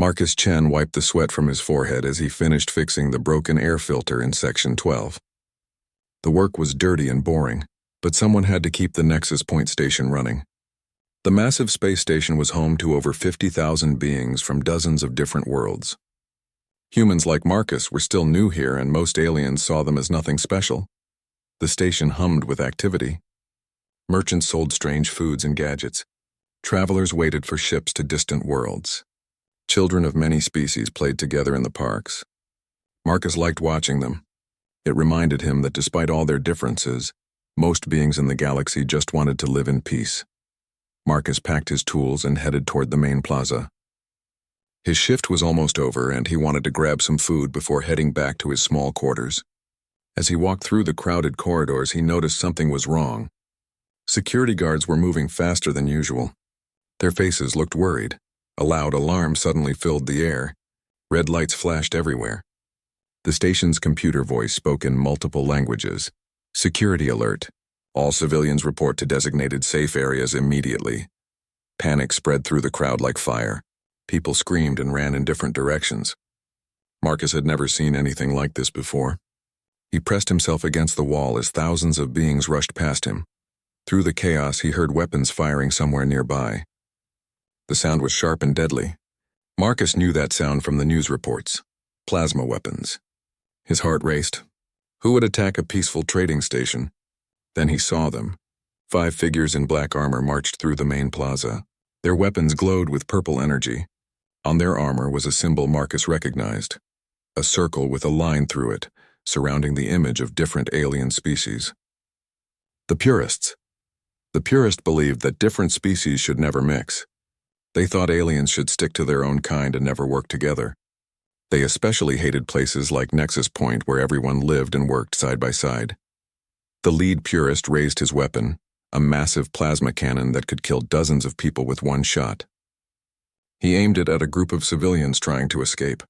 Marcus Chen wiped the sweat from his forehead as he finished fixing the broken air filter in Section 12. The work was dirty and boring, but someone had to keep the Nexus Point station running. The massive space station was home to over 50,000 beings from dozens of different worlds. Humans like Marcus were still new here, and most aliens saw them as nothing special. The station hummed with activity. Merchants sold strange foods and gadgets. Travelers waited for ships to distant worlds. Children of many species played together in the parks. Marcus liked watching them. It reminded him that despite all their differences, most beings in the galaxy just wanted to live in peace. Marcus packed his tools and headed toward the main plaza. His shift was almost over, and he wanted to grab some food before heading back to his small quarters. As he walked through the crowded corridors, he noticed something was wrong. Security guards were moving faster than usual. Their faces looked worried. A loud alarm suddenly filled the air. Red lights flashed everywhere. The station's computer voice spoke in multiple languages. Security alert. All civilians report to designated safe areas immediately. Panic spread through the crowd like fire. People screamed and ran in different directions. Marcus had never seen anything like this before. He pressed himself against the wall as thousands of beings rushed past him. Through the chaos, he heard weapons firing somewhere nearby. The sound was sharp and deadly. Marcus knew that sound from the news reports. Plasma weapons. His heart raced. Who would attack a peaceful trading station? Then he saw them. 5 figures in black armor marched through the main plaza. Their weapons glowed with purple energy. On their armor was a symbol Marcus recognized. A circle with a line through it, surrounding the image of different alien species. The Purists. The Purists believed that different species should never mix. They thought aliens should stick to their own kind and never work together. They especially hated places like Nexus Point, where everyone lived and worked side by side. The lead Purist raised his weapon, a massive plasma cannon that could kill dozens of people with one shot. He aimed it at a group of civilians trying to escape.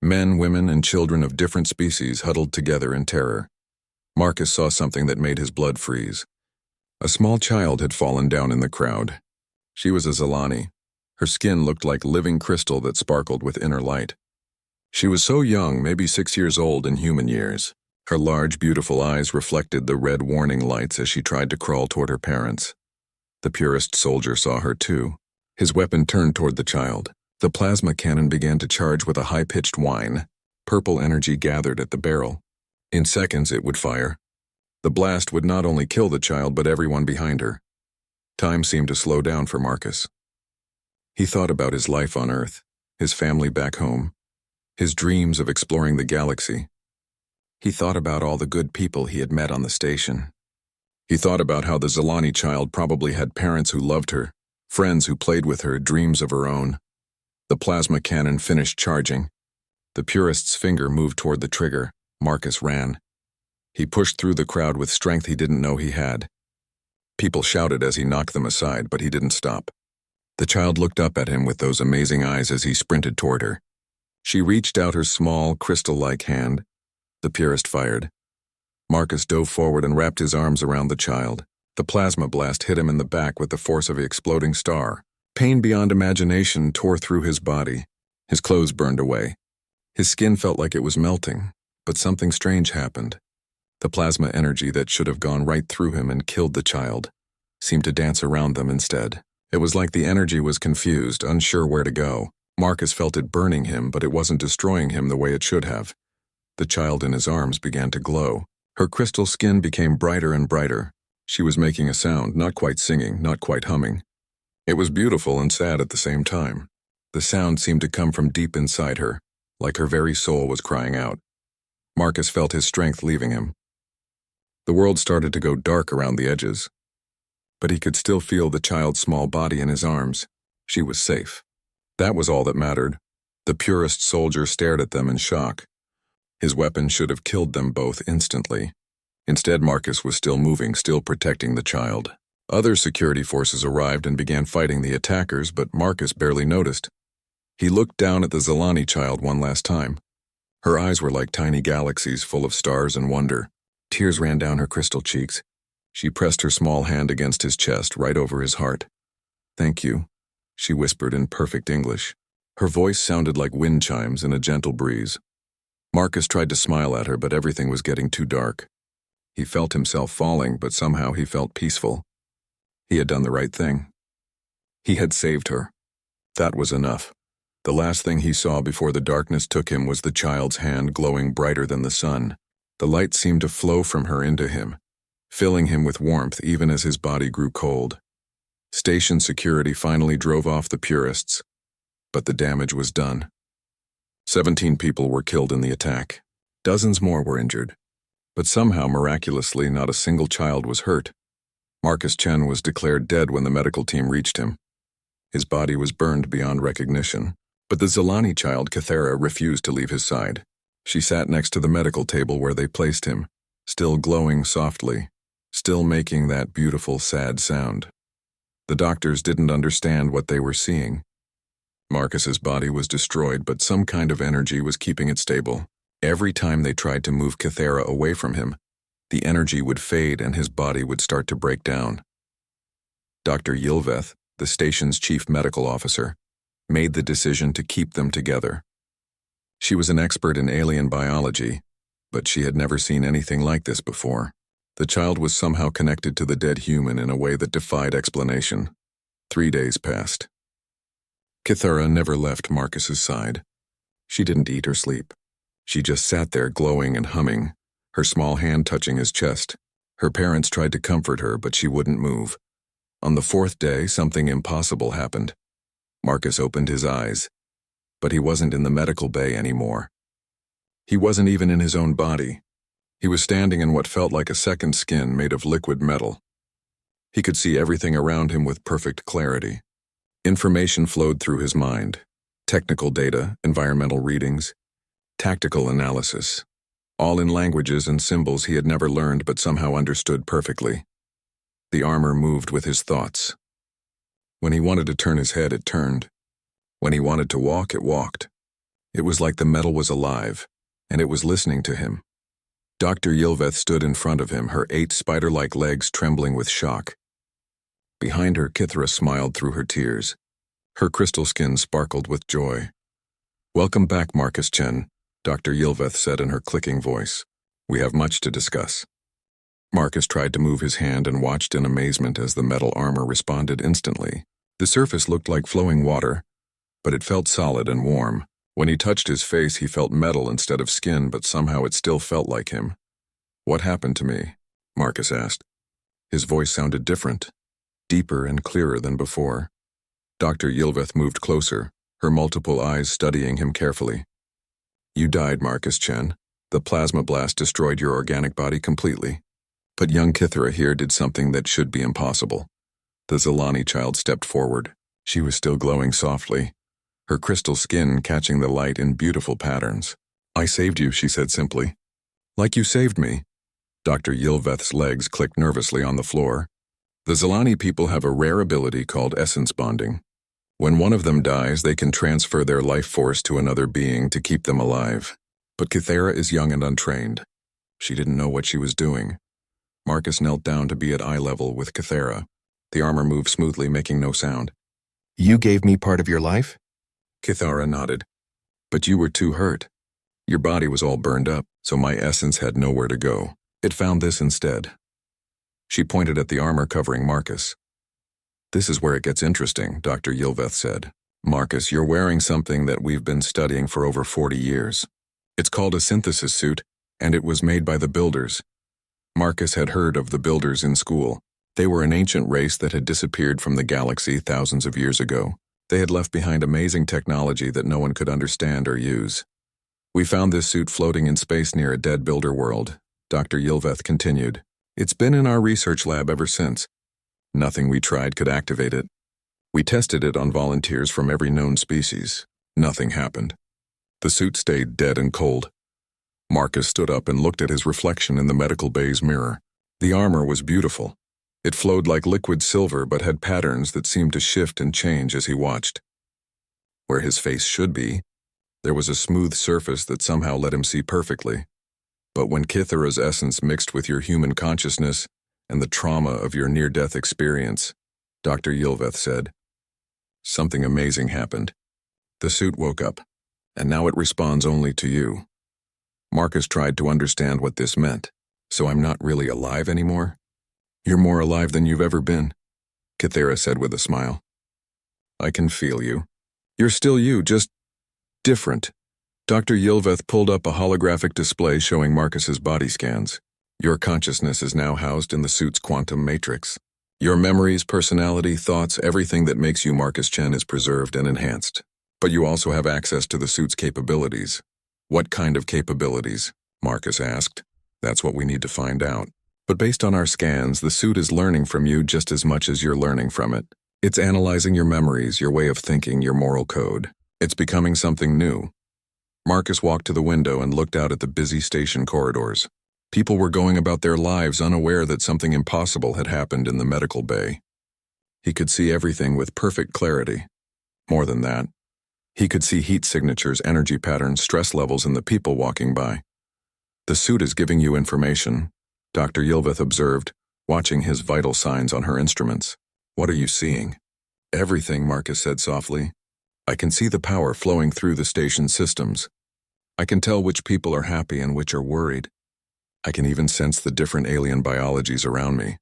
Men, women, and children of different species huddled together in terror. Marcus saw something that made his blood freeze. A small child had fallen down in the crowd. She was a Zilani. Her skin looked like living crystal that sparkled with inner light. She was so young, maybe 6 years old in human years. Her large, beautiful eyes reflected the red warning lights as she tried to crawl toward her parents. The Purist soldier saw her too. His weapon turned toward the child. The plasma cannon began to charge with a high-pitched whine. Purple energy gathered at the barrel. In seconds, it would fire. The blast would not only kill the child, but everyone behind her. Time seemed to slow down for Marcus. He thought about his life on Earth, his family back home, his dreams of exploring the galaxy. He thought about all the good people he had met on the station. He thought about how the Zilani child probably had parents who loved her, friends who played with her, dreams of her own. The plasma cannon finished charging. The Purist's finger moved toward the trigger. Marcus ran. He pushed through the crowd with strength he didn't know he had. People shouted as he knocked them aside, but he didn't stop. The child looked up at him with those amazing eyes as he sprinted toward her. She reached out her small, crystal-like hand. The Purist fired. Marcus dove forward and wrapped his arms around the child. The plasma blast hit him in the back with the force of an exploding star. Pain beyond imagination tore through his body. His clothes burned away. His skin felt like it was melting, but something strange happened. The plasma energy that should have gone right through him and killed the child seemed to dance around them instead. It was like the energy was confused, unsure where to go. Marcus felt it burning him, but it wasn't destroying him the way it should have. The child in his arms began to glow. Her crystal skin became brighter and brighter. She was making a sound, not quite singing, not quite humming. It was beautiful and sad at the same time. The sound seemed to come from deep inside her, like her very soul was crying out. Marcus felt his strength leaving him. The world started to go dark around the edges. But he could still feel the child's small body in his arms. She was safe. That was all that mattered. The Purist soldier stared at them in shock. His weapon should have killed them both instantly. Instead, Marcus was still moving, still protecting the child. Other security forces arrived and began fighting the attackers, but Marcus barely noticed. He looked down at the Zilani child one last time. Her eyes were like tiny galaxies full of stars and wonder. Tears ran down her crystal cheeks. She pressed her small hand against his chest, right over his heart. "Thank you," she whispered in perfect English. Her voice sounded like wind chimes in a gentle breeze. Marcus tried to smile at her, but everything was getting too dark. He felt himself falling, but somehow he felt peaceful. He had done the right thing. He had saved her. That was enough. The last thing he saw before the darkness took him was the child's hand glowing brighter than the sun. The light seemed to flow from her into him, filling him with warmth even as his body grew cold. Station security finally drove off the purists, but the damage was done. 17 people were killed in the attack. Dozens more were injured. But somehow, miraculously, not a single child was hurt. Marcus Chen was declared dead when the medical team reached him. His body was burned beyond recognition, but the Zilani child, Kythera, refused to leave his side. She sat next to the medical table where they placed him, still glowing softly, still making that beautiful, sad sound. The doctors didn't understand what they were seeing. Marcus's body was destroyed, but some kind of energy was keeping it stable. Every time they tried to move Kythera away from him, the energy would fade and his body would start to break down. Dr. Yilveth, the station's chief medical officer, made the decision to keep them together. She was an expert in alien biology, but she had never seen anything like this before. The child was somehow connected to the dead human in a way that defied explanation. 3 days passed. Kythera never left Marcus's side. She didn't eat or sleep. She just sat there glowing and humming, her small hand touching his chest. Her parents tried to comfort her, but she wouldn't move. On the 4th day, something impossible happened. Marcus opened his eyes, but he wasn't in the medical bay anymore. He wasn't even in his own body. He was standing in what felt like a second skin made of liquid metal. He could see everything around him with perfect clarity. Information flowed through his mind. Technical data, environmental readings, tactical analysis, all in languages and symbols he had never learned but somehow understood perfectly. The armor moved with his thoughts. When he wanted to turn his head, it turned. When he wanted to walk, it walked. It was like the metal was alive, and it was listening to him. Dr. Yilveth stood in front of him, her 8 spider-like legs trembling with shock. Behind her, Kythera smiled through her tears. Her crystal skin sparkled with joy. "Welcome back, Marcus Chen," Dr. Yilveth said in her clicking voice. "We have much to discuss." Marcus tried to move his hand and watched in amazement as the metal armor responded instantly. The surface looked like flowing water, but it felt solid and warm. When he touched his face, he felt metal instead of skin, but somehow it still felt like him. "What happened to me?" Marcus asked. His voice sounded different, deeper and clearer than before. Dr. Yilveth moved closer, her multiple eyes studying him carefully. "You died, Marcus Chen. The plasma blast destroyed your organic body completely. But young Kythera here did something that should be impossible." The Zilani child stepped forward. She was still glowing softly, her crystal skin catching the light in beautiful patterns. "I saved you," she said simply. "Like you saved me." Dr. Yilveth's legs clicked nervously on the floor. The Zilani people have a rare ability called essence bonding. When one of them dies, they can transfer their life force to another being to keep them alive. But Kythera is young and untrained. She didn't know what she was doing. Marcus knelt down to be at eye level with Kythera. The armor moved smoothly, making no sound. "You gave me part of your life?" Kythera nodded. "But you were too hurt. Your body was all burned up, so my essence had nowhere to go. It found this instead." She pointed at the armor covering Marcus. "This is where it gets interesting," Dr. Yilveth said. "Marcus, you're wearing something that we've been studying for over 40 years. It's called a synthesis suit, and it was made by the Builders." Marcus had heard of the Builders in school. They were an ancient race that had disappeared from the galaxy thousands of years ago. They had left behind amazing technology that no one could understand or use. "We found this suit floating in space near a dead builder world," Dr. Yilveth continued. "It's been in our research lab ever since. Nothing we tried could activate it. We tested it on volunteers from every known species. Nothing happened. The suit stayed dead and cold." Marcus stood up and looked at his reflection in the medical bay's mirror. The armor was beautiful. It flowed like liquid silver but had patterns that seemed to shift and change as he watched. Where his face should be, there was a smooth surface that somehow let him see perfectly. But when Kythera's essence mixed with your human consciousness and the trauma of your near-death experience, Dr. Yilveth said, something amazing happened. The suit woke up, and now it responds only to you. Marcus tried to understand what this meant. So I'm not really alive anymore? You're more alive than you've ever been, Kythera said with a smile. I can feel you. You're still you, just different. Dr. Ylveth pulled up a holographic display showing Marcus's body scans. Your consciousness is now housed in the suit's quantum matrix. Your memories, personality, thoughts, everything that makes you Marcus Chen is preserved and enhanced. But you also have access to the suit's capabilities. What kind of capabilities? Marcus asked. That's what we need to find out. But based on our scans, the suit is learning from you just as much as you're learning from it. It's analyzing your memories, your way of thinking, your moral code. It's becoming something new. Marcus walked to the window and looked out at the busy station corridors. People were going about their lives unaware that something impossible had happened in the medical bay. He could see everything with perfect clarity. More than that, he could see heat signatures, energy patterns, stress levels in the people walking by. The suit is giving you information, Dr. Ylveth observed, watching his vital signs on her instruments. What are you seeing? Everything, Marcus said softly. I can see the power flowing through the station's systems. I can tell which people are happy and which are worried. I can even sense the different alien biologies around me.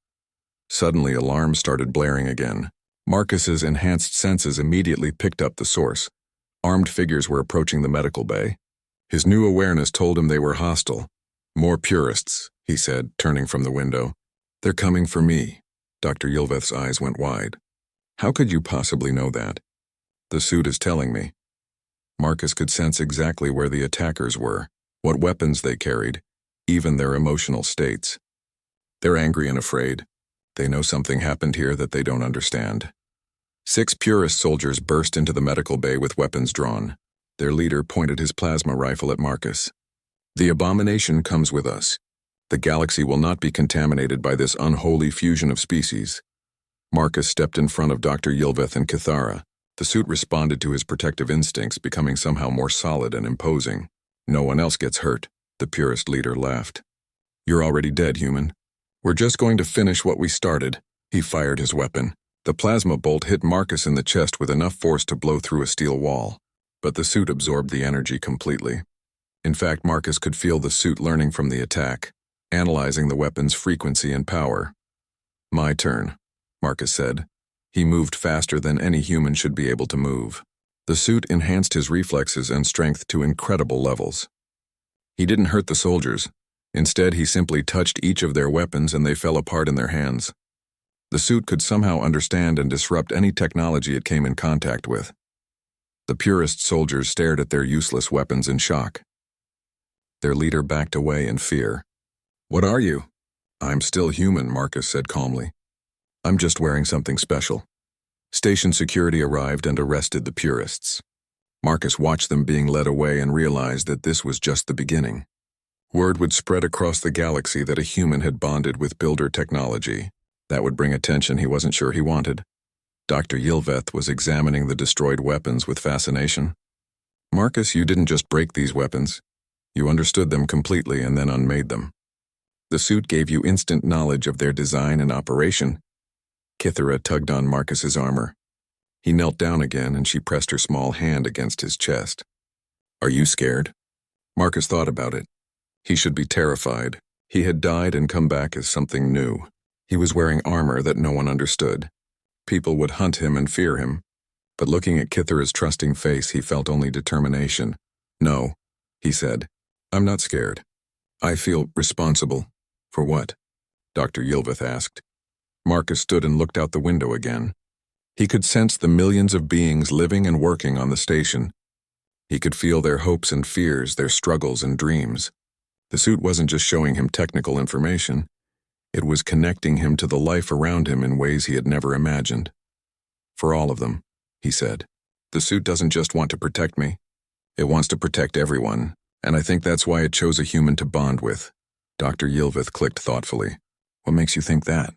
Suddenly, alarms started blaring again. Marcus's enhanced senses immediately picked up the source. Armed figures were approaching the medical bay. His new awareness told him they were hostile. More purists, he said, turning from the window. They're coming for me. Dr. Ylveth's eyes went wide. How could you possibly know that? The suit is telling me. Marcus could sense exactly where the attackers were, what weapons they carried, even their emotional states. They're angry and afraid. They know something happened here that they don't understand. 6 purist soldiers burst into the medical bay with weapons drawn. Their leader pointed his plasma rifle at Marcus. The abomination comes with us. The galaxy will not be contaminated by this unholy fusion of species. Marcus stepped in front of Dr. Ylveth and Kythera. The suit responded to his protective instincts, becoming somehow more solid and imposing. No one else gets hurt, the purist leader laughed. You're already dead, human. We're just going to finish what we started. He fired his weapon. The plasma bolt hit Marcus in the chest with enough force to blow through a steel wall. But the suit absorbed the energy completely. In fact, Marcus could feel the suit learning from the attack, analyzing the weapon's frequency and power. My turn, Marcus said. He moved faster than any human should be able to move. The suit enhanced his reflexes and strength to incredible levels. He didn't hurt the soldiers. Instead, he simply touched each of their weapons and they fell apart in their hands. The suit could somehow understand and disrupt any technology it came in contact with. The purist soldiers stared at their useless weapons in shock. Their leader backed away in fear. What are you? I'm still human, Marcus said calmly. I'm just wearing something special. Station security arrived and arrested the purists. Marcus watched them being led away and realized that this was just the beginning. Word would spread across the galaxy that a human had bonded with builder technology. That would bring attention he wasn't sure he wanted. Dr. Ylveth was examining the destroyed weapons with fascination. Marcus, you didn't just break these weapons. You understood them completely and then unmade them. The suit gave you instant knowledge of their design and operation. Kythera tugged on Marcus's armor. He knelt down again and she pressed her small hand against his chest. Are you scared? Marcus thought about it. He should be terrified. He had died and come back as something new. He was wearing armor that no one understood. People would hunt him and fear him. But looking at Kythera's trusting face, he felt only determination. No, he said. I'm not scared. I feel responsible. For what? Dr. Ylveth asked. Marcus stood and looked out the window again. He could sense the millions of beings living and working on the station. He could feel their hopes and fears, their struggles and dreams. The suit wasn't just showing him technical information. It was connecting him to the life around him in ways he had never imagined. For all of them, he said. The suit doesn't just want to protect me. It wants to protect everyone, and I think that's why it chose a human to bond with. Dr. Ylveth clicked thoughtfully. What makes you think that?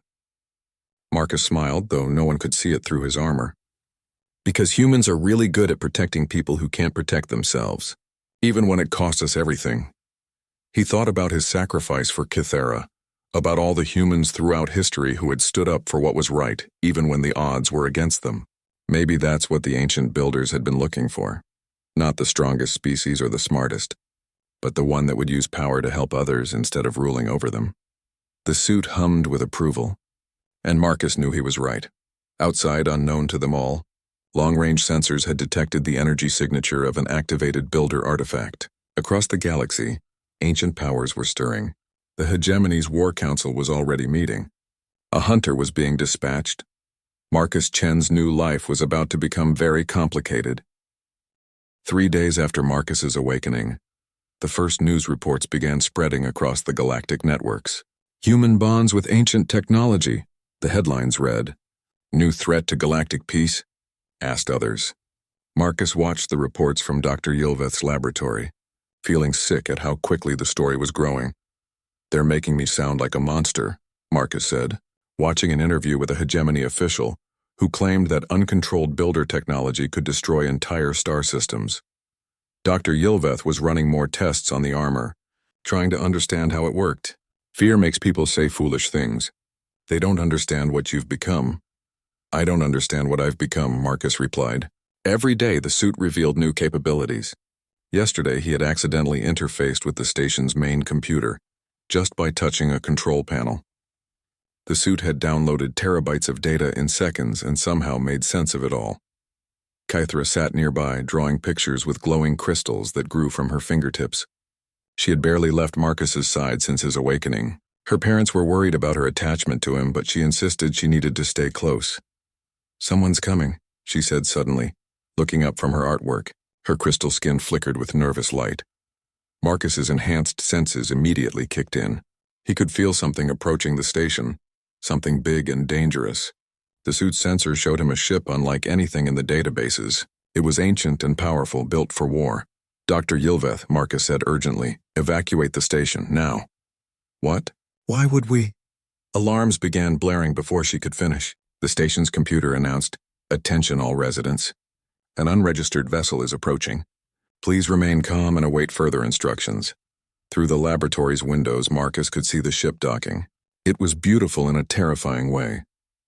Marcus smiled, though no one could see it through his armor. Because humans are really good at protecting people who can't protect themselves, even when it costs us everything. He thought about his sacrifice for Kythera, about all the humans throughout history who had stood up for what was right, even when the odds were against them. Maybe that's what the ancient builders had been looking for. Not the strongest species or the smartest, but the one that would use power to help others instead of ruling over them. The suit hummed with approval, and Marcus knew he was right. Outside, unknown to them all, long-range sensors had detected the energy signature of an activated builder artifact. Across the galaxy, ancient powers were stirring. The Hegemony's War Council was already meeting. A hunter was being dispatched. Marcus Chen's new life was about to become very complicated. 3 days after Marcus's awakening, the first news reports began spreading across the galactic networks. Human bonds with ancient technology, the headlines read. New threat to galactic peace? Asked others. Marcus watched the reports from Dr. Yilveth's laboratory, feeling sick at how quickly the story was growing. They're making me sound like a monster, Marcus said, watching an interview with a Hegemony official who claimed that uncontrolled builder technology could destroy entire star systems. Dr. Yilveth was running more tests on the armor, trying to understand how it worked. Fear makes people say foolish things. They don't understand what you've become. I don't understand what I've become, Marcus replied. Every day the suit revealed new capabilities. Yesterday he had accidentally interfaced with the station's main computer, just by touching a control panel. The suit had downloaded terabytes of data in seconds and somehow made sense of it all. Kythra sat nearby, drawing pictures with glowing crystals that grew from her fingertips. She had barely left Marcus's side since his awakening. Her parents were worried about her attachment to him, but she insisted she needed to stay close. Someone's coming, she said suddenly, looking up from her artwork. Her crystal skin flickered with nervous light. Marcus's enhanced senses immediately kicked in. He could feel something approaching the station, something big and dangerous. The suit's sensor showed him a ship unlike anything in the databases. It was ancient and powerful, built for war. Dr. Yilveth, Marcus said urgently, evacuate the station, now. What? Why would we? Alarms began blaring before she could finish. The station's computer announced, attention all residents. An unregistered vessel is approaching. Please remain calm and await further instructions. Through the laboratory's windows, Marcus could see the ship docking. It was beautiful in a terrifying way.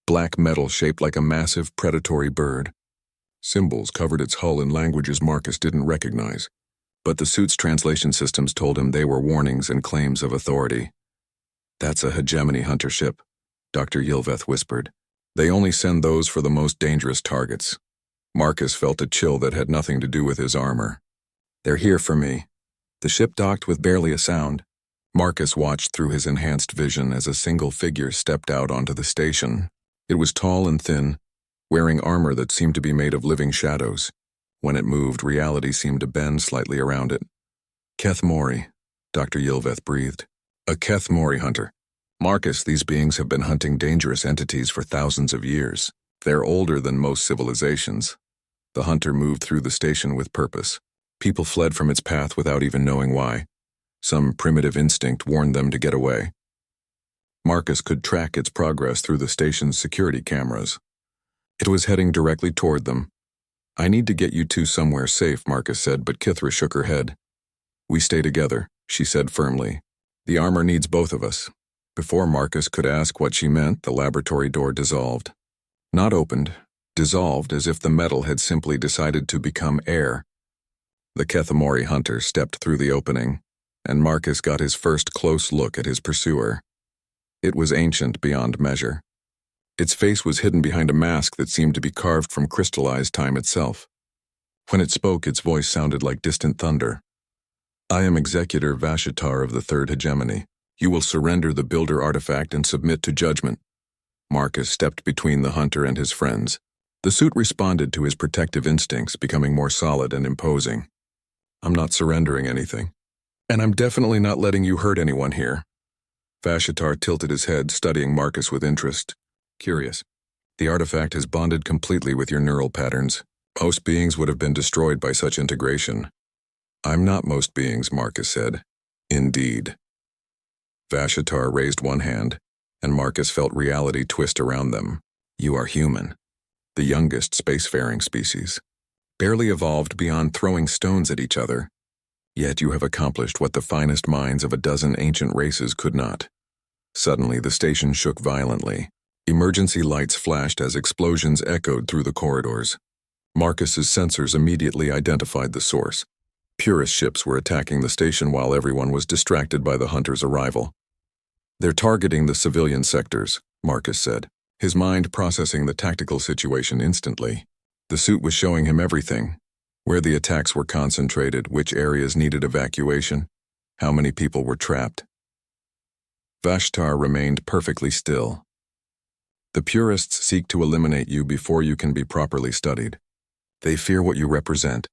Black metal shaped like a massive predatory bird. Symbols covered its hull in languages Marcus didn't recognize, but the suit's translation systems told him they were warnings and claims of authority. That's a Hegemony hunter ship, Dr. Yilveth whispered. They only send those for the most dangerous targets. Marcus felt a chill that had nothing to do with his armor. They're here for me. The ship docked with barely a sound. Marcus watched through his enhanced vision as a single figure stepped out onto the station. It was tall and thin, wearing armor that seemed to be made of living shadows. When it moved, reality seemed to bend slightly around it. Keth Mori, Dr. Yilveth breathed. A Keth Mori hunter. Marcus, these beings have been hunting dangerous entities for thousands of years. They're older than most civilizations. The hunter moved through the station with purpose. People fled from its path without even knowing why. Some primitive instinct warned them to get away. Marcus could track its progress through the station's security cameras. It was heading directly toward them. I need to get you two somewhere safe, Marcus said, but Kythra shook her head. We stay together, she said firmly. The armor needs both of us. Before Marcus could ask what she meant, the laboratory door dissolved. Not opened, dissolved as if the metal had simply decided to become air. The Keth Mori hunter stepped through the opening, and Marcus got his first close look at his pursuer. It was ancient beyond measure. Its face was hidden behind a mask that seemed to be carved from crystallized time itself. When it spoke, its voice sounded like distant thunder. I am Executor Vashitar of the Third Hegemony. You will surrender the builder artifact and submit to judgment. Marcus stepped between the hunter and his friends. The suit responded to his protective instincts, becoming more solid and imposing. I'm not surrendering anything. And I'm definitely not letting you hurt anyone here. Vashitar tilted his head, studying Marcus with interest. Curious. The artifact has bonded completely with your neural patterns. Most beings would have been destroyed by such integration. I'm not most beings, Marcus said. Indeed. Vashitar raised one hand, and Marcus felt reality twist around them. You are human, the youngest spacefaring species, barely evolved beyond throwing stones at each other. Yet you have accomplished what the finest minds of a dozen ancient races could not. Suddenly, the station shook violently. Emergency lights flashed as explosions echoed through the corridors. Marcus's sensors immediately identified the source. Purist ships were attacking the station while everyone was distracted by the hunter's arrival. "They're targeting the civilian sectors," Marcus said, his mind processing the tactical situation instantly. The suit was showing him everything: where the attacks were concentrated, which areas needed evacuation, how many people were trapped. Vashtar remained perfectly still. "The purists seek to eliminate you before you can be properly studied. They fear what you represent."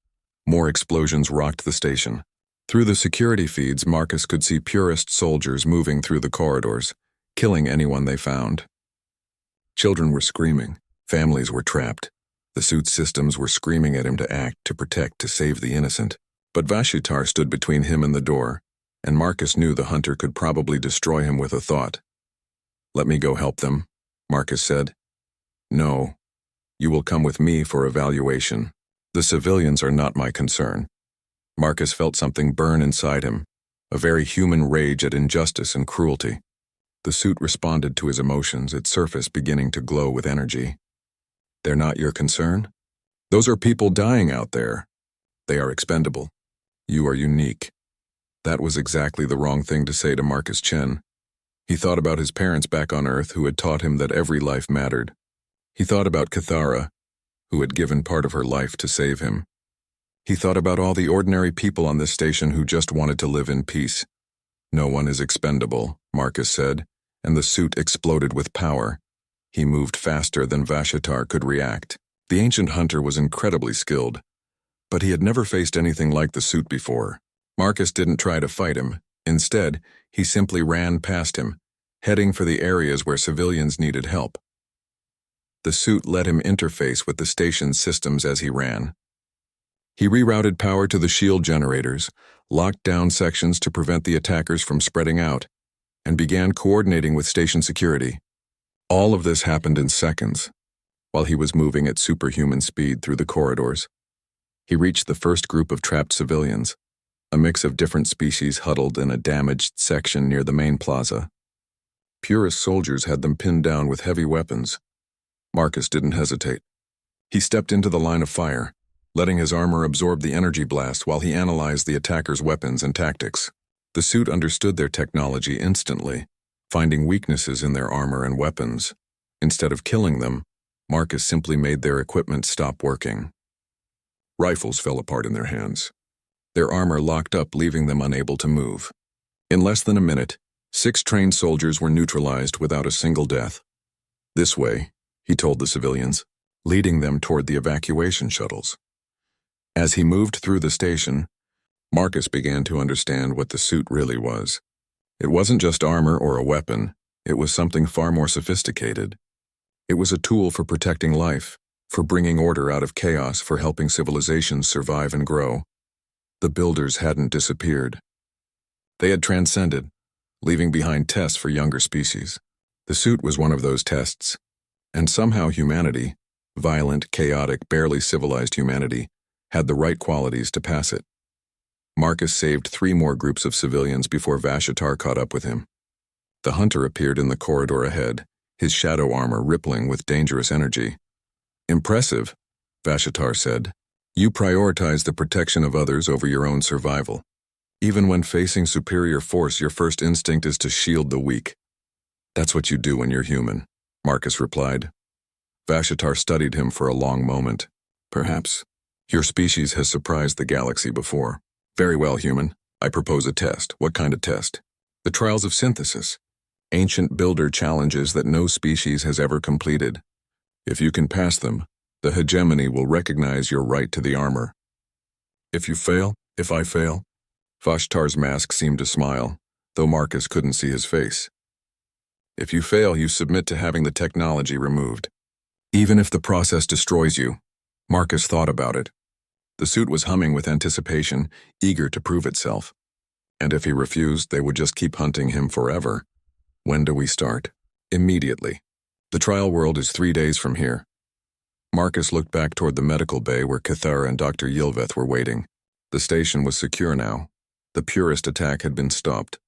More explosions rocked the station. Through the security feeds, Marcus could see purist soldiers moving through the corridors, killing anyone they found. Children were screaming. Families were trapped. The suit's systems were screaming at him to act, to protect, to save the innocent. But Vashitar stood between him and the door, and Marcus knew the hunter could probably destroy him with a thought. "Let me go help them," Marcus said. "No. You will come with me for evaluation. The civilians are not my concern." Marcus felt something burn inside him, a very human rage at injustice and cruelty. The suit responded to his emotions, its surface beginning to glow with energy. "They're not your concern? Those are people dying out there. They are expendable. You are unique." That was exactly the wrong thing to say to Marcus Chen. He thought about his parents back on Earth who had taught him that every life mattered. He thought about Cathara, who had given part of her life to save him. He thought about all the ordinary people on this station who just wanted to live in peace. "No one is expendable," Marcus said, and the suit exploded with power. He moved faster than Vashitar could react. The ancient hunter was incredibly skilled, but he had never faced anything like the suit before. Marcus didn't try to fight him. Instead, he simply ran past him, heading for the areas where civilians needed help. The suit let him interface with the station's systems as he ran. He rerouted power to the shield generators, locked down sections to prevent the attackers from spreading out, and began coordinating with station security. All of this happened in seconds, while he was moving at superhuman speed through the corridors. He reached the first group of trapped civilians, a mix of different species huddled in a damaged section near the main plaza. Purist soldiers had them pinned down with heavy weapons. Marcus didn't hesitate. He stepped into the line of fire, letting his armor absorb the energy blast while he analyzed the attackers' weapons and tactics. The suit understood their technology instantly, finding weaknesses in their armor and weapons. Instead of killing them, Marcus simply made their equipment stop working. Rifles fell apart in their hands. Their armor locked up, leaving them unable to move. In less than a minute, 6 trained soldiers were neutralized without a single death. "This way," he told the civilians, leading them toward the evacuation shuttles. As he moved through the station, Marcus began to understand what the suit really was. It wasn't just armor or a weapon, it was something far more sophisticated. It was a tool for protecting life, for bringing order out of chaos, for helping civilizations survive and grow. The builders hadn't disappeared. They had transcended, leaving behind tests for younger species. The suit was one of those tests, and somehow humanity, violent, chaotic, barely civilized humanity, had the right qualities to pass it. Marcus saved 3 more groups of civilians before Vashitar caught up with him. The hunter appeared in the corridor ahead, his shadow armor rippling with dangerous energy. "Impressive," Vashitar said. "You prioritize the protection of others over your own survival. Even when facing superior force, your first instinct is to shield the weak." "That's what you do when you're human," Marcus replied. Vashitar studied him for a long moment. "Perhaps. Your species has surprised the galaxy before." "Very well, human. I propose a test." "What kind of test?" "The trials of synthesis. Ancient builder challenges that no species has ever completed. If you can pass them, the hegemony will recognize your right to the armor." "If you fail?" "If I fail?" Vashtar's mask seemed to smile, though Marcus couldn't see his face. "If you fail, you submit to having the technology removed. Even if the process destroys you." Marcus thought about it. The suit was humming with anticipation, eager to prove itself. And if he refused, they would just keep hunting him forever. "When do we start?" "Immediately. The trial world is 3 days from here." Marcus looked back toward the medical bay where Cathara and Dr. Yilveth were waiting. The station was secure now. The purist attack had been stopped.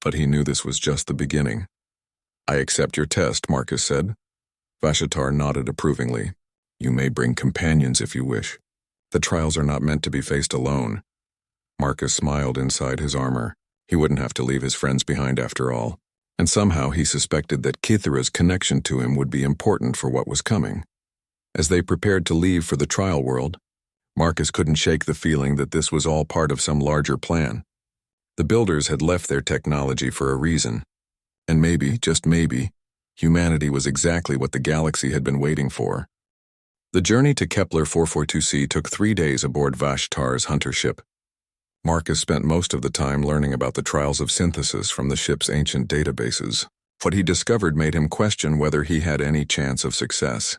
But he knew this was just the beginning. "I accept your test," Marcus said. Vashitar nodded approvingly. You may bring companions if you wish. The trials are not meant to be faced alone. Marcus smiled inside his armor. He wouldn't have to leave his friends behind after all. And somehow he suspected that Kithra's connection to him would be important for what was coming. As they prepared to leave for the trial world, Marcus couldn't shake the feeling that this was all part of some larger plan. The builders had left their technology for a reason. And maybe, just maybe, humanity was exactly what the galaxy had been waiting for. The journey to Kepler 442c took 3 days aboard Vashtar's hunter ship. Marcus spent most of the time learning about the trials of synthesis from the ship's ancient databases. What he discovered made him question whether he had any chance of success.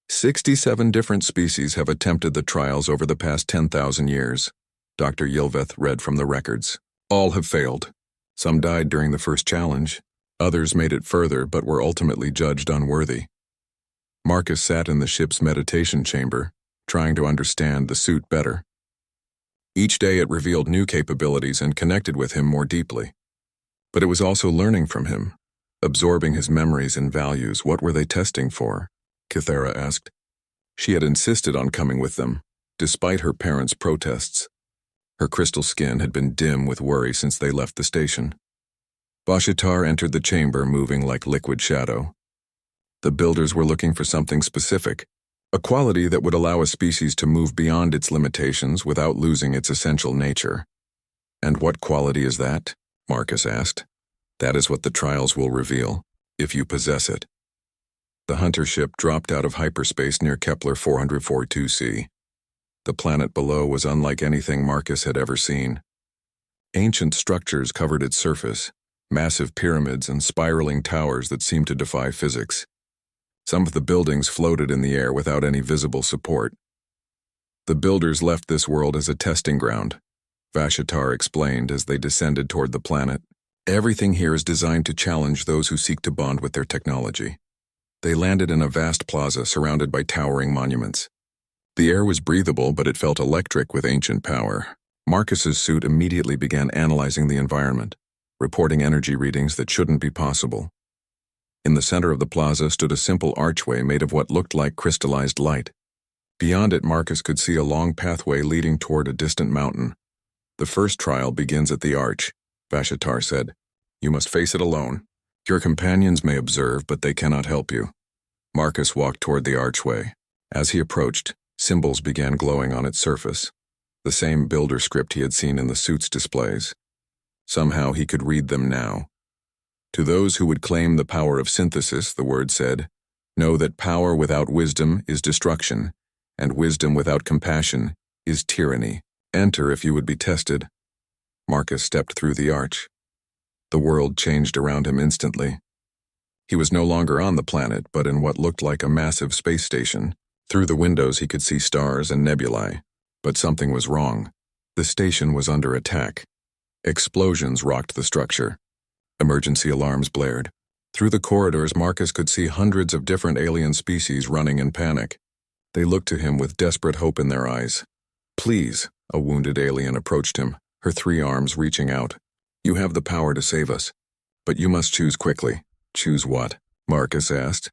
67 different species have attempted the trials over the past 10,000 years, Dr. Ylveth read from the records. All have failed. Some died during the first challenge. Others made it further but were ultimately judged unworthy. Marcus sat in the ship's meditation chamber, trying to understand the suit better. Each day it revealed new capabilities and connected with him more deeply. But it was also learning from him, absorbing his memories and values. What were they testing for? Kithra asked. She had insisted on coming with them, despite her parents' protests. Her crystal skin had been dim with worry since they left the station. Vashtar entered the chamber, moving like liquid shadow. The builders were looking for something specific, a quality that would allow a species to move beyond its limitations without losing its essential nature. And what quality is that? Marcus asked. That is what the trials will reveal, if you possess it. The hunter ship dropped out of hyperspace near Kepler 442c. The planet below was unlike anything Marcus had ever seen. Ancient structures covered its surface, massive pyramids and spiraling towers that seemed to defy physics. Some of the buildings floated in the air without any visible support. The builders left this world as a testing ground, Vashtar explained as they descended toward the planet. Everything here is designed to challenge those who seek to bond with their technology. They landed in a vast plaza surrounded by towering monuments. The air was breathable, but it felt electric with ancient power. Marcus's suit immediately began analyzing the environment, reporting energy readings that shouldn't be possible. In the center of the plaza stood a simple archway made of what looked like crystallized light. Beyond it, Marcus could see a long pathway leading toward a distant mountain. The first trial begins at the arch, Vashtar said. You must face it alone. Your companions may observe, but they cannot help you. Marcus walked toward the archway. As he approached, symbols began glowing on its surface, the same builder script he had seen in the suit's displays. Somehow he could read them now. To those who would claim the power of synthesis, the word said, know that power without wisdom is destruction, and wisdom without compassion is tyranny. Enter if you would be tested. Marcus stepped through the arch. The world changed around him instantly. He was no longer on the planet, but in what looked like a massive space station. Through the windows he could see stars and nebulae, but something was wrong. The station was under attack. Explosions rocked the structure. Emergency alarms blared. Through the corridors, Marcus could see hundreds of different alien species running in panic. They looked to him with desperate hope in their eyes. Please, a wounded alien approached him, her 3 arms reaching out. You have the power to save us. But you must choose quickly. Choose what? Marcus asked.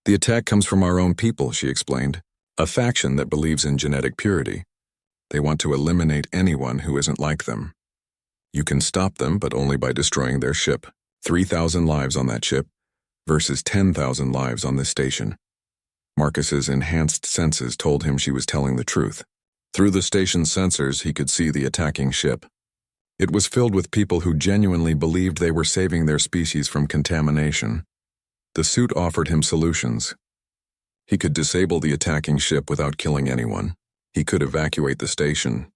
The attack comes from our own people, she explained. A faction that believes in genetic purity. They want to eliminate anyone who isn't like them. You can stop them, but only by destroying their ship. 3,000 lives on that ship versus 10,000 lives on this station. Marcus's enhanced senses told him she was telling the truth. Through the station's sensors, he could see the attacking ship. It was filled with people who genuinely believed they were saving their species from contamination. The suit offered him solutions. He could disable the attacking ship without killing anyone. He could evacuate the station.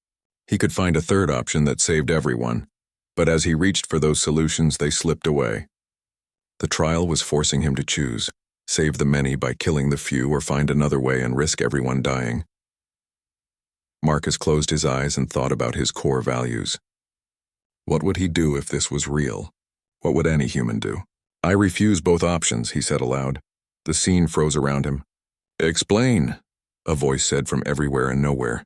He could find a third option that saved everyone. But as he reached for those solutions, they slipped away. The trial was forcing him to choose, save the many by killing the few or find another way and risk everyone dying. Marcus closed his eyes and thought about his core values. What would he do if this was real? What would any human do? I refuse both options, he said aloud. The scene froze around him. Explain, a voice said from everywhere and nowhere.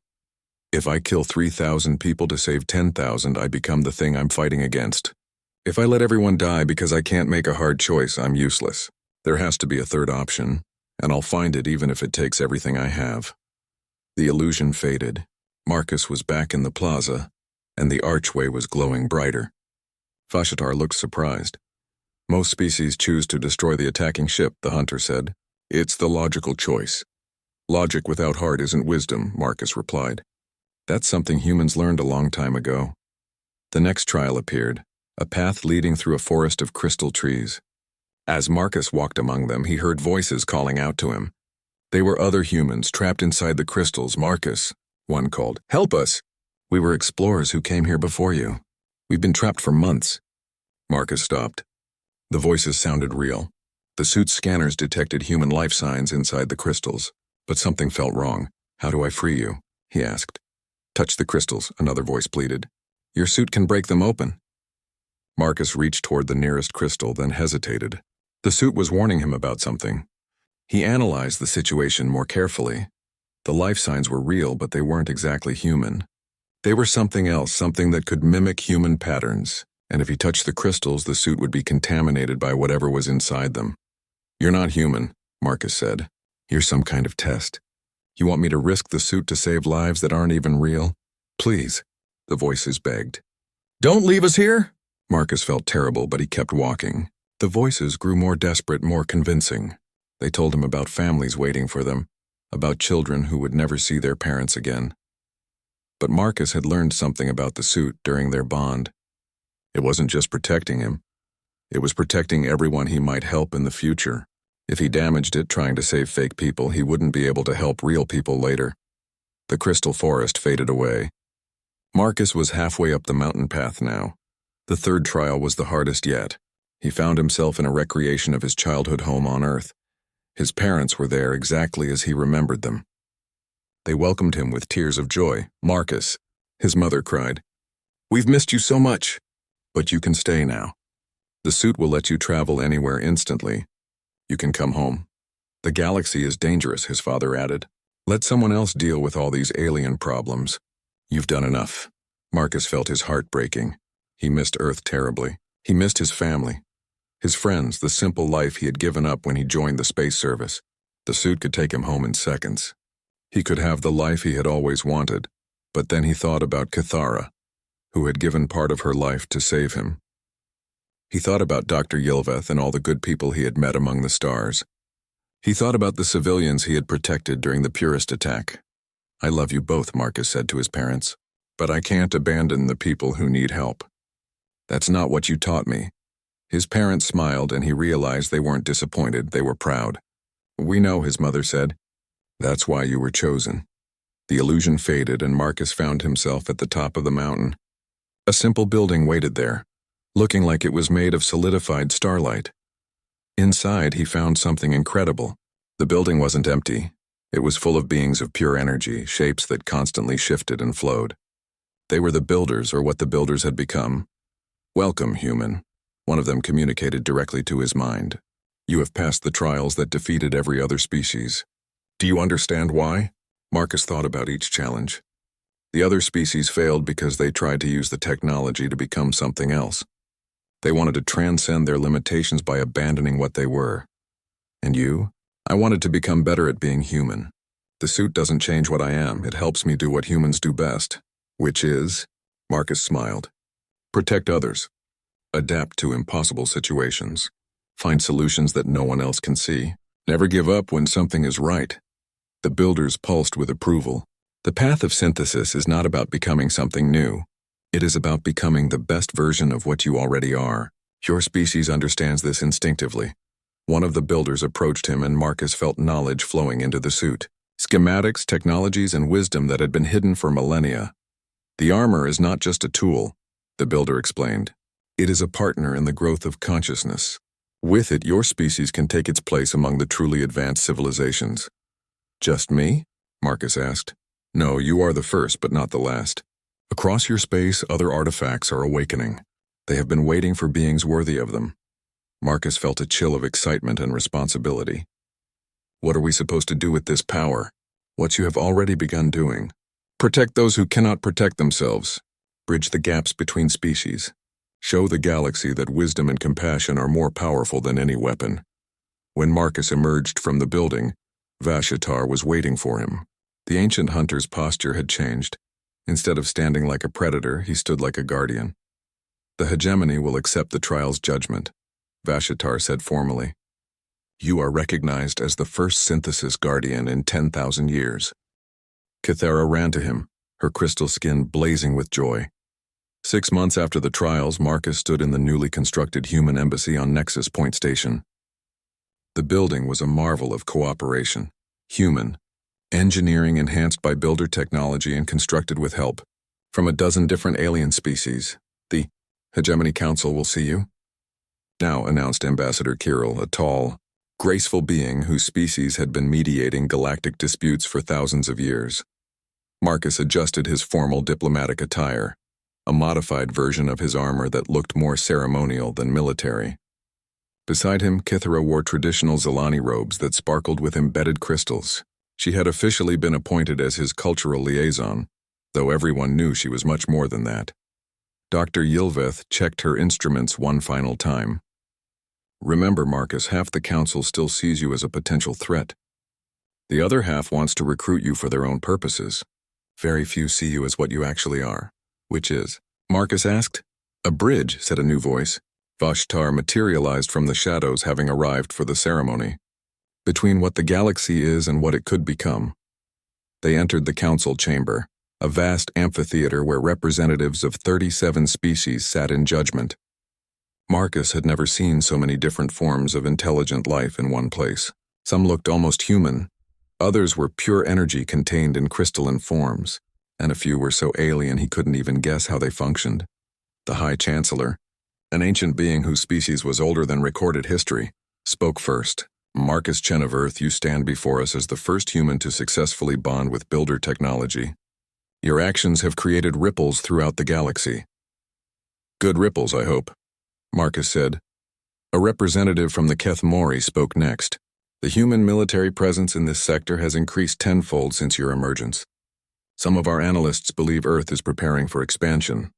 If I kill 3,000 people to save 10,000, I become the thing I'm fighting against. If I let everyone die because I can't make a hard choice, I'm useless. There has to be a third option. and I'll find it even if it takes everything I have." The illusion faded. Marcus was back in the plaza, and the archway was glowing brighter. Fashatar looked surprised. "Most species choose to destroy the attacking ship," the hunter said. "It's the logical choice." "Logic without heart isn't wisdom," Marcus replied. "That's something humans learned a long time ago." The next trial appeared, a path leading through a forest of crystal trees. As Marcus walked among them, he heard voices calling out to him. They were other humans trapped inside the crystals. "Marcus," one called, "help us! We were explorers who came here before you. We've been trapped for months." Marcus stopped. The voices sounded real. The suit's scanners detected human life signs inside the crystals, but something felt wrong. "How do I free you?" he asked. "Touch the crystals," another voice pleaded. "Your suit can break them open." Marcus reached toward the nearest crystal, then hesitated. The suit was warning him about something. He analyzed the situation more carefully. The life signs were real, but they weren't exactly human. They were something else, something that could mimic human patterns, and if he touched the crystals, the suit would be contaminated by whatever was inside them. "You're not human," Marcus said. "You're some kind of test. You want me to risk the suit to save lives that aren't even real? Please," the voices begged. "Don't leave us here!" Marcus felt terrible, but he kept walking. The voices grew more desperate, more convincing. They told him about families waiting for them, about children who would never see their parents again. But Marcus had learned something about the suit during their bond. It wasn't just protecting him. It was protecting everyone he might help in the future. If he damaged it trying to save fake people, he wouldn't be able to help real people later. The crystal forest faded away. Marcus was halfway up the mountain path now. The third trial was the hardest yet. He found himself in a recreation of his childhood home on Earth. His parents were there exactly as he remembered them. They welcomed him with tears of joy. "Marcus," his mother cried, "we've missed you so much. But you can stay now. The suit will let you travel anywhere instantly. You can come home. The galaxy is dangerous," his father added. "Let someone else deal with all these alien problems. You've done enough." Marcus felt his heart breaking. He missed Earth terribly. He missed his family, his friends, the simple life he had given up when he joined the space service. The suit could take him home in seconds. He could have the life he had always wanted, but then he thought about Cathara, who had given part of her life to save him. He thought about Dr. Yilveth and all the good people he had met among the stars. He thought about the civilians he had protected during the Purist attack. "I love you both," Marcus said to his parents, "but I can't abandon the people who need help." "That's not what you taught me." His parents smiled, and he realized they weren't disappointed, they were proud. "We know," his mother said. "That's why you were chosen." The illusion faded, and Marcus found himself at the top of the mountain. A simple building waited there, looking like it was made of solidified starlight. Inside, he found something incredible. The building wasn't empty. It was full of beings of pure energy, shapes that constantly shifted and flowed. They were the builders, or what the builders had become. "Welcome, human," one of them communicated directly to his mind. "You have passed the trials that defeated every other species. Do you understand why?" Marcus thought about each challenge. The other species failed because they tried to use the technology to become something else. They wanted to transcend their limitations by abandoning what they were. And you? I wanted to become better at being human. The suit doesn't change what I am. It helps me do what humans do best. Which is? Marcus smiled. Protect others. Adapt to impossible situations. Find solutions that no one else can see. Never give up when something is right. The builders pulsed with approval. The path of synthesis is not about becoming something new. It is about becoming the best version of what you already are. Your species understands this instinctively. One of the builders approached him, and Marcus felt knowledge flowing into the suit. Schematics, technologies, and wisdom that had been hidden for millennia. The armor is not just a tool, the builder explained. It is a partner in the growth of consciousness. With it, your species can take its place among the truly advanced civilizations. Just me? Marcus asked. No, you are the first, but not the last. Across your space, other artifacts are awakening. They have been waiting for beings worthy of them. Marcus felt a chill of excitement and responsibility. What are we supposed to do with this power? What you have already begun doing. Protect those who cannot protect themselves. Bridge the gaps between species. Show the galaxy that wisdom and compassion are more powerful than any weapon. When Marcus emerged from the building, Vashatar was waiting for him. The ancient hunter's posture had changed. Instead of standing like a predator, he stood like a guardian. The hegemony will accept the trial's judgment, Vashatar said formally. You are recognized as the first synthesis guardian in 10,000 years. Kythera ran to him, her crystal skin blazing with joy. 6 months after the trials, Marcus stood in the newly constructed human embassy on Nexus Point Station. The building was a marvel of cooperation. Human, engineering enhanced by builder technology and constructed with help from a dozen different alien species. The Hegemony Council will see you now, announced Ambassador Kirill, a tall, graceful being whose species had been mediating galactic disputes for thousands of years. Marcus adjusted his formal diplomatic attire, a modified version of his armor that looked more ceremonial than military. Beside him, Kythera wore traditional Zelani robes that sparkled with embedded crystals. She had officially been appointed as his cultural liaison, though everyone knew she was much more than that. Dr. Yilveth checked her instruments one final time. Remember, Marcus, half the council still sees you as a potential threat. The other half wants to recruit you for their own purposes. Very few see you as what you actually are. Which is? Marcus asked. A bridge, said a new voice. Vashtar materialized from the shadows, having arrived for the ceremony. Between what the galaxy is and what it could become. They entered the council chamber, a vast amphitheater where representatives of 37 species sat in judgment. Marcus had never seen so many different forms of intelligent life in one place. Some looked almost human. Others were pure energy contained in crystalline forms, and a few were so alien he couldn't even guess how they functioned. The High Chancellor, an ancient being whose species was older than recorded history, spoke first. Marcus Chen of Earth, you stand before us as the first human to successfully bond with builder technology. Your actions have created ripples throughout the galaxy. Good ripples, I hope, Marcus said. A representative from the Keth Mori spoke next. The human military presence in this sector has increased tenfold since your emergence. Some of our analysts believe Earth is preparing for expansion.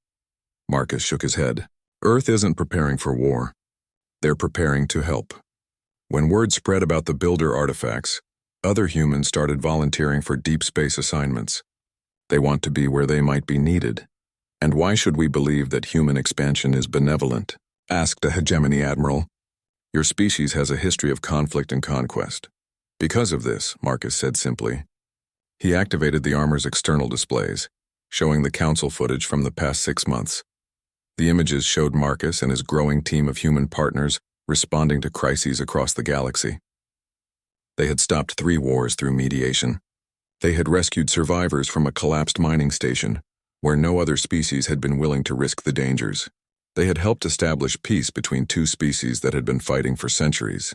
Marcus shook his head. Earth isn't preparing for war. They're preparing to help. When word spread about the builder artifacts, other humans started volunteering for deep space assignments. They want to be where they might be needed. And why should we believe that human expansion is benevolent? Asked a hegemony admiral. Your species has a history of conflict and conquest. Because of this, Marcus said simply. He activated the armor's external displays, showing the council footage from the past 6 months. The images showed Marcus and his growing team of human partners responding to crises across the galaxy. They had stopped 3 wars through mediation. They had rescued survivors from a collapsed mining station, where no other species had been willing to risk the dangers. They had helped establish peace between 2 species that had been fighting for centuries.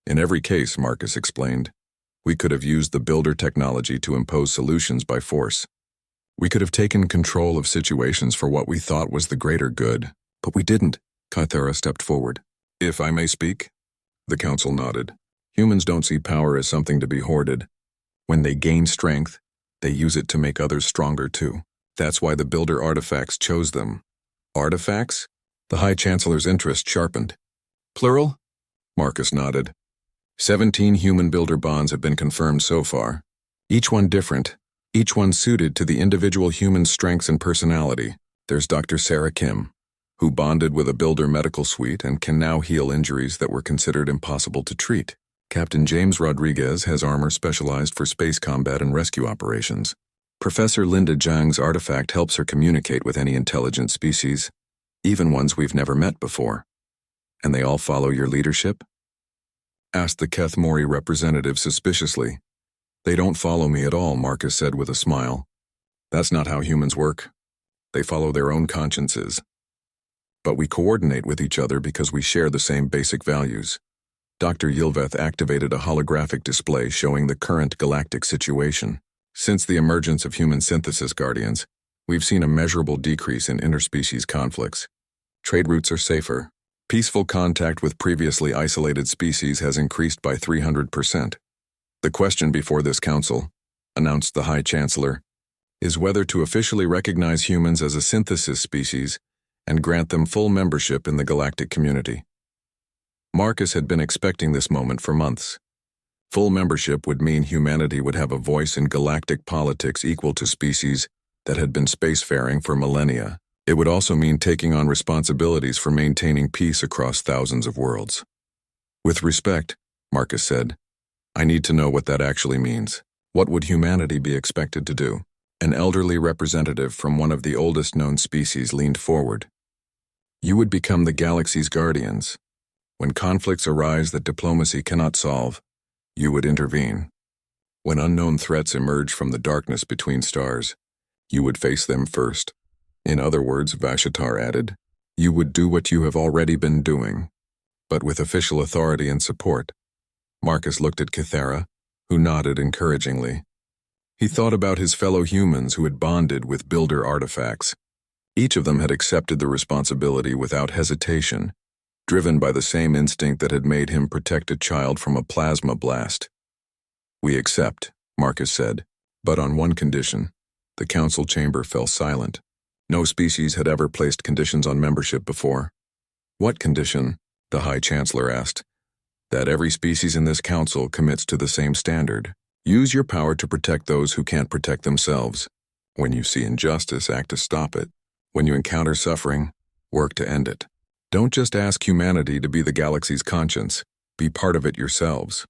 In every case, Marcus explained, we could have used the builder technology to impose solutions by force. We could have taken control of situations for what we thought was the greater good, but we didn't. Kythera stepped forward. If I may speak? The council nodded. Humans don't see power as something to be hoarded. When they gain strength, they use it to make others stronger too. That's why the builder artifacts chose them. Artifacts? The High Chancellor's interest sharpened. Plural? Marcus nodded. 17 human builder bonds have been confirmed so far. Each one different, each one suited to the individual human's strengths and personality. There's Dr. Sarah Kim, who bonded with a builder medical suite and can now heal injuries that were considered impossible to treat. Captain James Rodriguez has armor specialized for space combat and rescue operations. Professor Linda Zhang's artifact helps her communicate with any intelligent species, even ones we've never met before. And they all follow your leadership? Asked the Keth Mori representative suspiciously. They don't follow me at all, Marcus said with a smile. That's not how humans work. They follow their own consciences. But we coordinate with each other because we share the same basic values. Dr. Yilveth activated a holographic display showing the current galactic situation. Since the emergence of human synthesis guardians, we've seen a measurable decrease in interspecies conflicts. Trade routes are safer. Peaceful contact with previously isolated species has increased by 300%. The question before this council, announced the High Chancellor, is whether to officially recognize humans as a synthesis species and grant them full membership in the galactic community. Marcus had been expecting this moment for months. Full membership would mean humanity would have a voice in galactic politics equal to species that had been spacefaring for millennia. It would also mean taking on responsibilities for maintaining peace across thousands of worlds. With respect, Marcus said, I need to know what that actually means. What would humanity be expected to do? An elderly representative from one of the oldest known species leaned forward. You would become the galaxy's guardians. When conflicts arise that diplomacy cannot solve, you would intervene. When unknown threats emerge from the darkness between stars, you would face them first. In other words, Vashatar added, you would do what you have already been doing, but with official authority and support. Marcus looked at Kythera, who nodded encouragingly. He thought about his fellow humans who had bonded with builder artifacts. Each of them had accepted the responsibility without hesitation, driven by the same instinct that had made him protect a child from a plasma blast. We accept, Marcus said, but on one condition. The council chamber fell silent. No species had ever placed conditions on membership before. What condition? The High Chancellor asked. That every species in this council commits to the same standard. Use your power to protect those who can't protect themselves. When you see injustice, act to stop it. When you encounter suffering, work to end it. Don't just ask humanity to be the galaxy's conscience. Be part of it yourselves.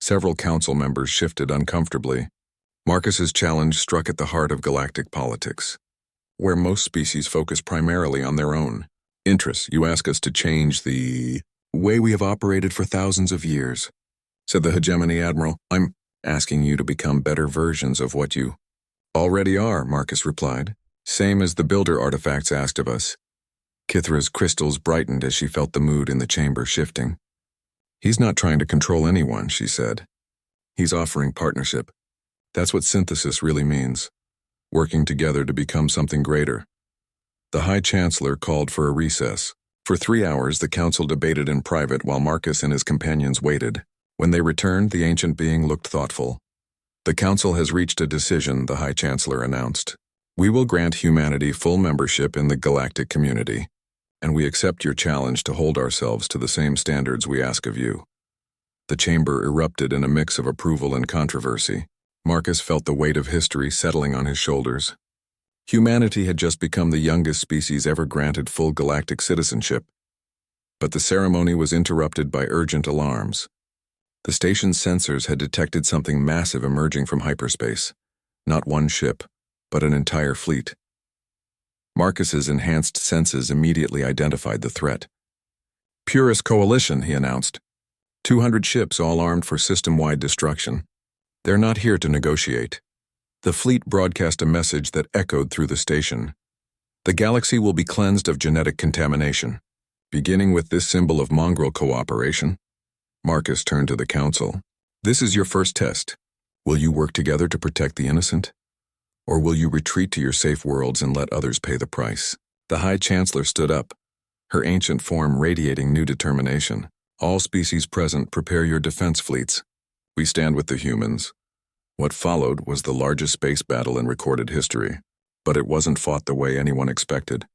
Several council members shifted uncomfortably. Marcus's challenge struck at the heart of galactic politics, where most species focus primarily on their own interests. You ask us to change the way we have operated for thousands of years, said the Hegemony Admiral. I'm asking you to become better versions of what you already are, Marcus replied. Same as the builder artifacts asked of us. Kythera's crystals brightened as she felt the mood in the chamber shifting. He's not trying to control anyone, she said. He's offering partnership. That's what synthesis really means. Working together to become something greater. The High Chancellor called for a recess. For 3 hours, the council debated in private while Marcus and his companions waited. When they returned, the ancient being looked thoughtful. The council has reached a decision, the High Chancellor announced. We will grant humanity full membership in the galactic community, and we accept your challenge to hold ourselves to the same standards we ask of you. The chamber erupted in a mix of approval and controversy. Marcus felt the weight of history settling on his shoulders. Humanity had just become the youngest species ever granted full galactic citizenship. But the ceremony was interrupted by urgent alarms. The station's sensors had detected something massive emerging from hyperspace. Not one ship, but an entire fleet. Marcus's enhanced senses immediately identified the threat. Purist Coalition, he announced. 200 ships all armed for system-wide destruction. They're not here to negotiate. The fleet broadcast a message that echoed through the station. The galaxy will be cleansed of genetic contamination. Beginning with this symbol of mongrel cooperation, Marcus turned to the council. This is your first test. Will you work together to protect the innocent? Or will you retreat to your safe worlds and let others pay the price? The High Chancellor stood up, her ancient form radiating new determination. All species present, prepare your defense fleets. We stand with the humans. What followed was the largest space battle in recorded history, but it wasn't fought the way anyone expected.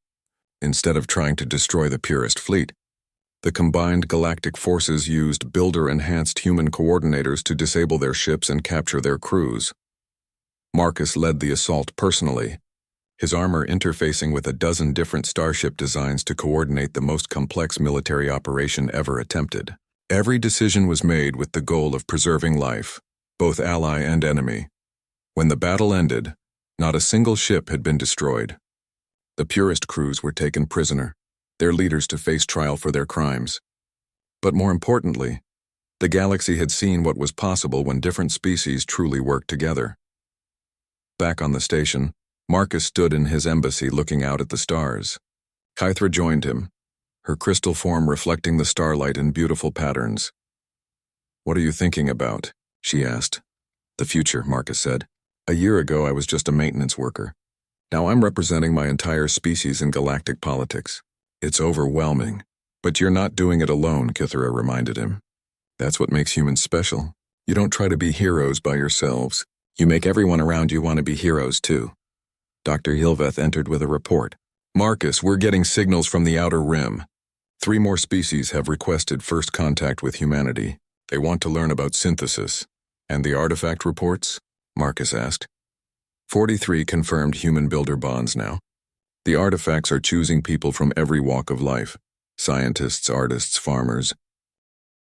Instead of trying to destroy the Purist fleet, the combined galactic forces used builder-enhanced human coordinators to disable their ships and capture their crews. Marcus led the assault personally, his armor interfacing with a dozen different starship designs to coordinate the most complex military operation ever attempted. Every decision was made with the goal of preserving life, both ally and enemy. When the battle ended, not a single ship had been destroyed. The Purist crews were taken prisoner, their leaders to face trial for their crimes. But more importantly, the galaxy had seen what was possible when different species truly worked together. Back on the station, Marcus stood in his embassy looking out at the stars. Kythera joined him, her crystal form reflecting the starlight in beautiful patterns. What are you thinking about? She asked. The future, Marcus said. A year ago, I was just a maintenance worker. Now I'm representing my entire species in galactic politics. It's overwhelming. But you're not doing it alone, Kythera reminded him. That's what makes humans special. You don't try to be heroes by yourselves. You make everyone around you want to be heroes too. Dr. Hilveth entered with a report. Marcus, we're getting signals from the outer rim. 3 more species have requested first contact with humanity. They want to learn about synthesis. And the artifact reports? Marcus asked. 43 confirmed human builder bonds now. The artifacts are choosing people from every walk of life. Scientists, artists, farmers,